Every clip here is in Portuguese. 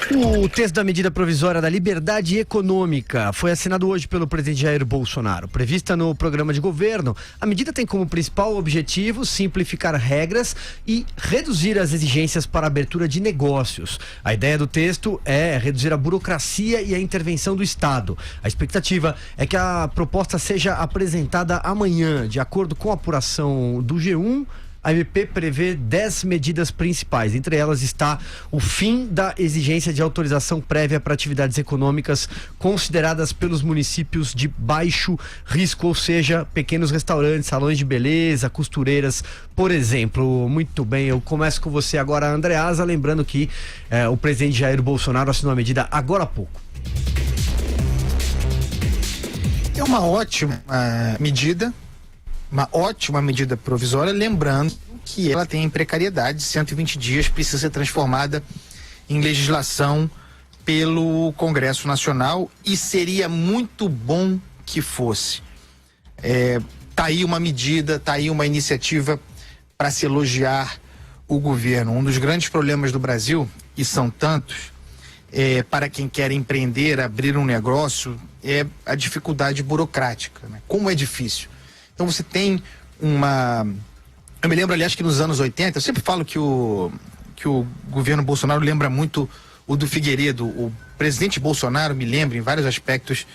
O texto da medida provisória da liberdade econômica foi assinado hoje pelo presidente Jair Bolsonaro. Prevista no programa de governo, a medida tem como principal objetivo simplificar regras e reduzir as exigências para a abertura de negócios. A ideia do texto é reduzir a burocracia e a intervenção do Estado. A expectativa é que a proposta seja apresentada amanhã. De acordo com a apuração do G1, a MP prevê 10 medidas principais. Entre elas está o fim da exigência de autorização prévia para atividades econômicas consideradas pelos municípios de baixo risco, ou seja, pequenos restaurantes, salões de beleza, costureiras, por exemplo. Muito bem, eu começo com você agora, Andreasa, lembrando que o presidente Jair Bolsonaro assinou a medida agora há pouco. É uma ótima medida. Uma ótima medida provisória, lembrando que ela tem precariedade, 120 dias, precisa ser transformada em legislação pelo Congresso Nacional, e seria muito bom que fosse. Tá aí uma medida, tá aí uma iniciativa para se elogiar o governo. Um dos grandes problemas do Brasil, e são tantos, para quem quer empreender, abrir um negócio, é a dificuldade burocrática, né? Como é difícil. Então você tem uma... Eu me lembro, aliás, que nos anos 80, eu sempre falo que o governo Bolsonaro lembra muito o do Figueiredo. O presidente Bolsonaro me lembra, em vários aspectos,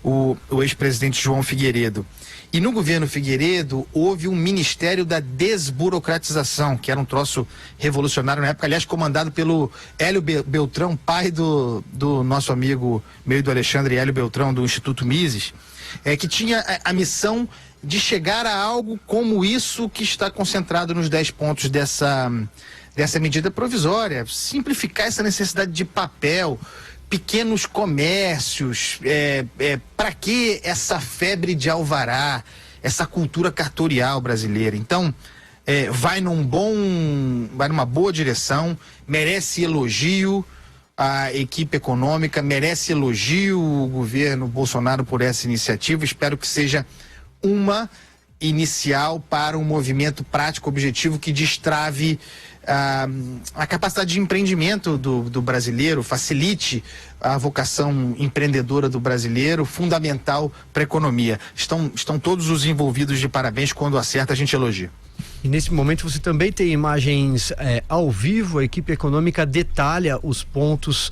o ex-presidente João Figueiredo. E no governo Figueiredo houve um Ministério da Desburocratização, que era um troço revolucionário na época, aliás, comandado pelo Hélio Beltrão, pai do nosso amigo, meio do Alexandre Hélio Beltrão, do Instituto Mises, que tinha a missão de chegar a algo como isso que está concentrado nos 10 pontos dessa medida provisória. Simplificar essa necessidade de papel, pequenos comércios, para que essa febre de alvará, essa cultura cartorial brasileira? Então, vai numa boa direção, merece elogio a equipe econômica, merece elogio o governo Bolsonaro por essa iniciativa. Espero que seja uma inicial para um movimento prático, objetivo, que destrave a capacidade de empreendimento do brasileiro, facilite a vocação empreendedora do brasileiro, fundamental para a economia. Estão todos os envolvidos de parabéns. Quando acerta, a gente elogia. E nesse momento você também tem imagens ao vivo. A equipe econômica detalha os pontos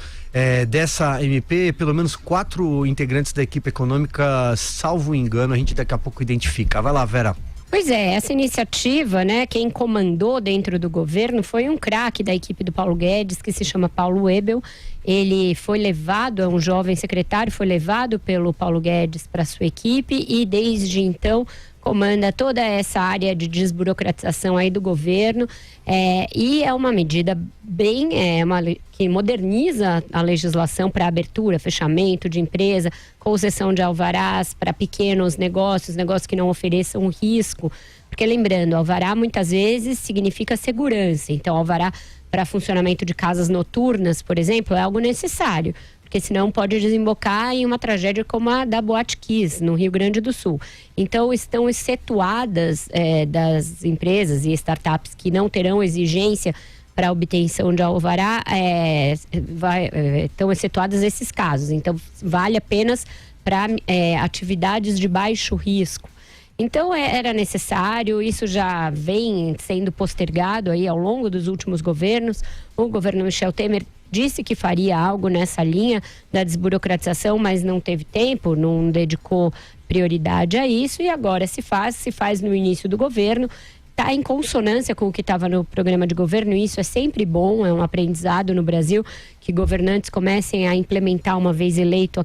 dessa MP. Pelo menos 4 integrantes da equipe econômica, salvo engano, a gente daqui a pouco identifica. Vai lá, Vera. Pois é, essa iniciativa, né, quem comandou dentro do governo foi um craque da equipe do Paulo Guedes, que se chama Paulo Webel. Ele foi levado, é um jovem secretário, foi levado pelo Paulo Guedes para sua equipe e desde então comanda toda essa área de desburocratização aí do governo, e é uma medida que moderniza a legislação para abertura, fechamento de empresa, concessão de alvarás para pequenos negócios que não ofereçam risco, porque lembrando, alvará muitas vezes significa segurança. Então alvará para funcionamento de casas noturnas, por exemplo, é algo necessário, porque senão pode desembocar em uma tragédia como a da Boate Kiss, no Rio Grande do Sul. Então, estão excetuadas das empresas e startups que não terão exigência para obtenção de alvará, estão excetuadas esses casos. Então, vale apenas para atividades de baixo risco. Então, era necessário, isso já vem sendo postergado aí ao longo dos últimos governos. O governo Michel Temer disse que faria algo nessa linha da desburocratização, mas não teve tempo, não dedicou prioridade a isso, e agora se faz no início do governo. Está em consonância com o que estava no programa de governo, e isso é sempre bom, é um aprendizado no Brasil, que governantes comecem a implementar, uma vez eleitos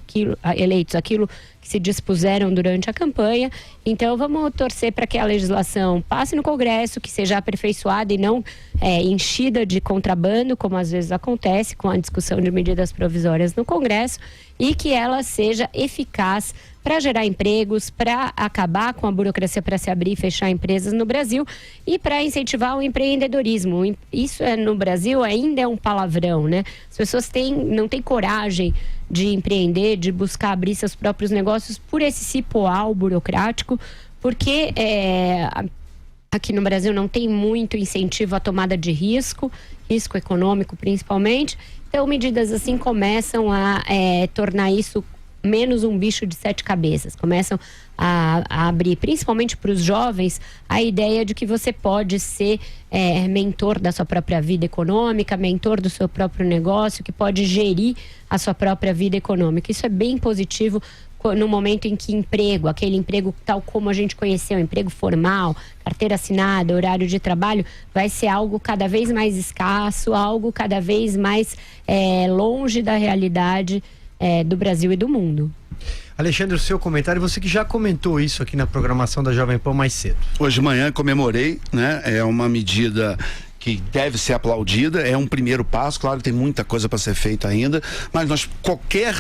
aquilo que se dispuseram durante a campanha. Então vamos torcer para que a legislação passe no Congresso, que seja aperfeiçoada e não enchida de contrabando, como às vezes acontece com a discussão de medidas provisórias no Congresso, e que ela seja eficaz para gerar empregos, para acabar com a burocracia para se abrir e fechar empresas no Brasil e para incentivar o empreendedorismo. Isso no Brasil ainda é um palavrão, né? As pessoas não têm coragem de empreender, de buscar abrir seus próprios negócios por esse cipoal burocrático, porque aqui no Brasil não tem muito incentivo à tomada de risco econômico principalmente. Então, medidas assim começam a tornar isso menos um bicho de 7 cabeças. Começam a abrir, principalmente para os jovens, a ideia de que você pode ser mentor da sua própria vida econômica, mentor do seu próprio negócio, que pode gerir a sua própria vida econômica. Isso é bem positivo no momento em que aquele emprego tal como a gente conheceu, emprego formal, carteira assinada, horário de trabalho, vai ser algo cada vez mais escasso, algo cada vez mais longe da realidade do Brasil e do mundo. Alexandre, o seu comentário, você que já comentou isso aqui na programação da Jovem Pan mais cedo. Hoje de manhã comemorei, né? É uma medida que deve ser aplaudida, é um primeiro passo, claro que tem muita coisa para ser feita ainda, mas qualquer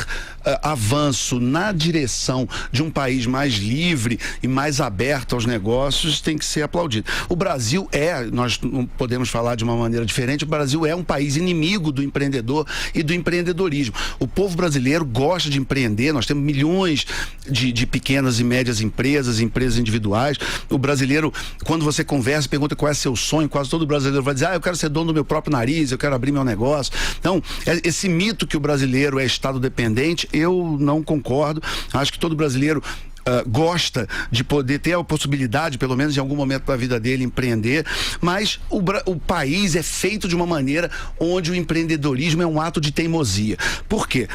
avanço na direção de um país mais livre e mais aberto aos negócios tem que ser aplaudido. O Brasil nós não podemos falar de uma maneira diferente, o Brasil é um país inimigo do empreendedor e do empreendedorismo. O povo brasileiro gosta de empreender, nós temos milhões de pequenas e médias empresas individuais. O brasileiro, quando você conversa, pergunta qual é seu sonho, quase todo brasileiro vai dizer, eu quero ser dono do meu próprio nariz, eu quero abrir meu negócio. Então, esse mito que o brasileiro é estado dependente, eu não concordo. Acho que todo brasileiro gosta de poder ter a possibilidade, pelo menos em algum momento da vida dele, empreender, mas o país é feito de uma maneira onde o empreendedorismo é um ato de teimosia. Por quê?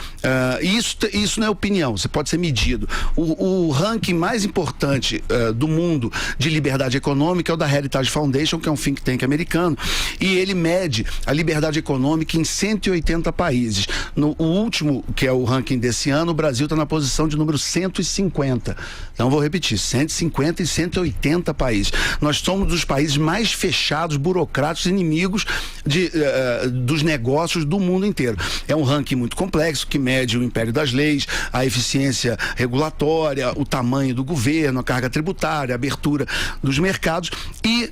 Isso não é opinião, você pode ser medido. O ranking mais importante do mundo de liberdade econômica é o da Heritage Foundation, que é um think tank americano, e ele mede a liberdade econômica em 180 países. O último, que é o ranking desse ano, o Brasil está na posição de número 150. Então, vou repetir, 150 e 180 países. Nós somos dos países mais fechados, burocráticos, inimigos dos negócios do mundo inteiro. É um ranking muito complexo, que mede o império das leis, a eficiência regulatória, o tamanho do governo, a carga tributária, a abertura dos mercados e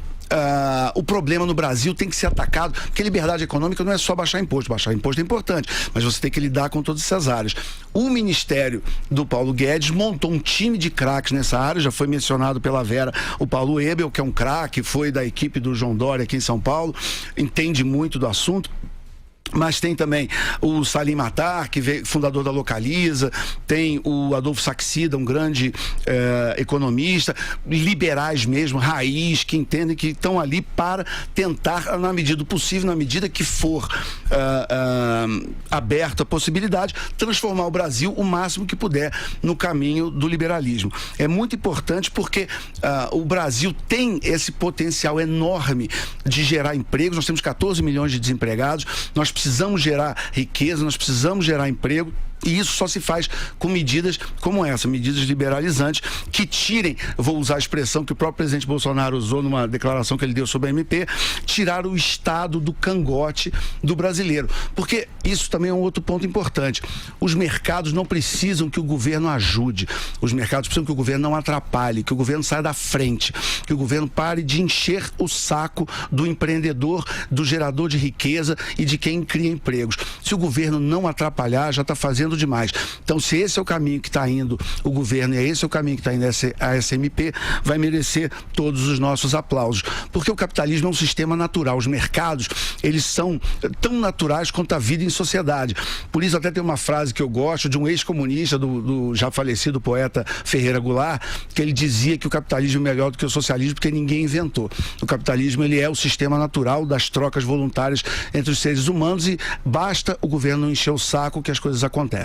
o problema no Brasil tem que ser atacado, porque liberdade econômica não é só baixar imposto. Baixar imposto é importante, mas você tem que lidar com todas essas áreas. O Ministério do Paulo Guedes montou um time de craques nessa área, já foi mencionado pela Vera o Paulo Ebel, que é um craque, foi da equipe do João Dória aqui em São Paulo, entende muito do assunto. Mas tem também o Salim Matar, que veio, fundador da Localiza, tem o Adolfo Saxida, um grande economista, liberais mesmo, raiz, que entendem que estão ali para tentar, na medida do possível, na medida que for aberta a possibilidade, transformar o Brasil o máximo que puder no caminho do liberalismo. É muito importante porque o Brasil tem esse potencial enorme de gerar empregos. Nós temos 14 milhões de desempregados, nós precisamos gerar riqueza, nós precisamos gerar emprego. E isso só se faz com medidas como essa, medidas liberalizantes que tirem, vou usar a expressão que o próprio presidente Bolsonaro usou numa declaração que ele deu sobre a MP, tirar o Estado do cangote do brasileiro. Porque isso também é um outro ponto importante. Os mercados não precisam que o governo ajude. Os mercados precisam que o governo não atrapalhe, que o governo saia da frente, que o governo pare de encher o saco do empreendedor, do gerador de riqueza e de quem cria empregos. Se o governo não atrapalhar, já está fazendo demais. Então, se esse é o caminho que está indo o governo e esse é o caminho que está indo a SMP, vai merecer todos os nossos aplausos. Porque o capitalismo é um sistema natural. Os mercados, eles são tão naturais quanto a vida em sociedade. Por isso, até tem uma frase que eu gosto de um ex-comunista, do já falecido poeta Ferreira Goulart, que ele dizia que o capitalismo é melhor do que o socialismo porque ninguém inventou. O capitalismo, ele é o sistema natural das trocas voluntárias entre os seres humanos e basta o governo não encher o saco que as coisas acontecem.